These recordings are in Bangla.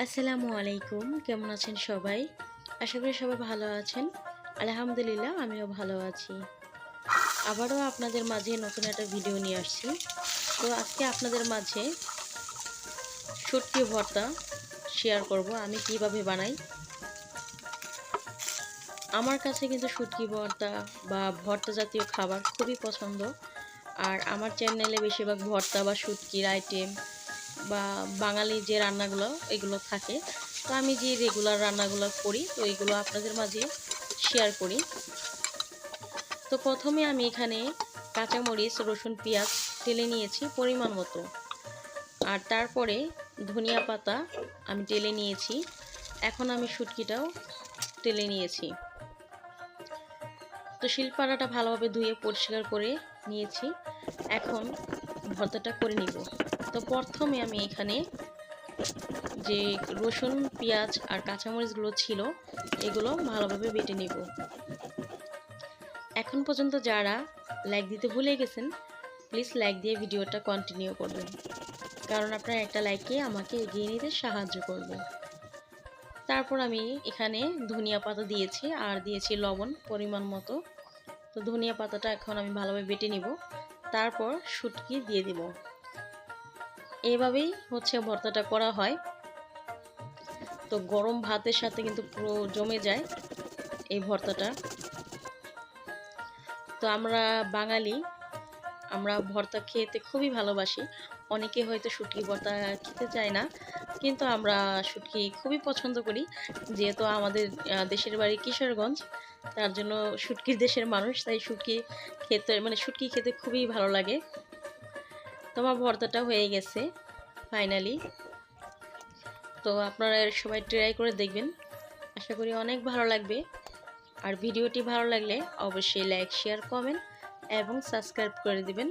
আসসালামু আলাইকুম। কেমন আছেন সবাই? আশা করি সবাই ভালো আছেন। আলহামদুলিল্লাহ আমিও ভালো আছি। আবারও আপনাদের মাঝে নতুন একটা ভিডিও নিয়ে আসছি। তো আজকে আপনাদের মাঝে শুটকি ভর্তা শেয়ার করব আমি কিভাবে বানাই। আমার কাছে কিন্তু শুটকি ভর্তা বা ভর্তা জাতীয় খাবার খুবই পছন্দ। আর আমার চ্যানেলে বেশিরভাগ ভর্তা বা শুটকির আইটেম বা বাঙালি যে রান্নাগুলো এগুলো থাকে। তো আমি যে রেগুলার রান্নাগুলো করি তো এগুলো আপনাদের মাঝে শেয়ার করি। তো প্রথমে আমি এখানে কাঁচামরিচ, রসুন, পেঁয়াজ টেলে নিয়েছি পরিমাণ মতো। আর তারপরে ধনিয়া পাতা আমি টেলে নিয়েছি। এখন আমি শুটকিটাও টেলে নিয়েছি। তো শিলপাটাটা ভালোভাবে ধুয়ে পরিষ্কার করে নিয়েছি। এখন ভর্তাটা করে নিব। তো প্রথমে আমি এখানে যে রসুন, পেঁয়াজ আর কাঁচামরিচগুলো ছিল এগুলো ভালোভাবে বেটে নিব। এখন পর্যন্ত যারা লাইক দিতে ভুলে গেছেন প্লিজ লাইক দিয়ে ভিডিওটা কন্টিনিউ করবেন, কারণ আপনার একটা লাইকে আমাকে এগিয়ে নিতে সাহায্য করবে। তারপর আমি এখানে ধনিয়া পাতা দিয়েছি আর দিয়েছি লবণ পরিমাণ মতো। তো ধনিয়া পাতাটা এখন আমি ভালোভাবে বেটে নিব। তারপর শুটকি দিয়ে দিব। এভাবেই ভর্তাটা করা হয়। তো গরম ভাতের সাথে কিন্তু পুরো জমে যায় এই ভর্তাটা। তো আমরা বাঙালি, আমরা ভর্তা খেতে খুবই ভালোবাসি। অনেকে হয়তো শুটকি ভর্তা খেতে চায় না, কিন্তু আমরা শুটকি খুবই পছন্দ করি। যেহেতু আমাদের দেশের বাড়ি কিশোরগঞ্জ, তার জন্য শুটকির দেশের মানুষ, তাই শুটকি খেতে শুটকি খেতে খুবই ভালো লাগে। তোমার ভর্তাটা হয়ে গেছে ফাইনালি। তো আপনারা সবাই ট্রাই করে দেখবেন, আশা করি অনেক ভালো লাগবে। আর ভিডিওটি ভালো লাগলে অবশ্যই লাইক, শেয়ার, কমেন্ট এবং সাবস্ক্রাইব করে দিবেন।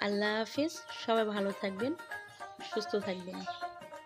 আল্লাহ হাফিজ। সবাই ভালো থাকবেন, সুস্থ থাকবেন।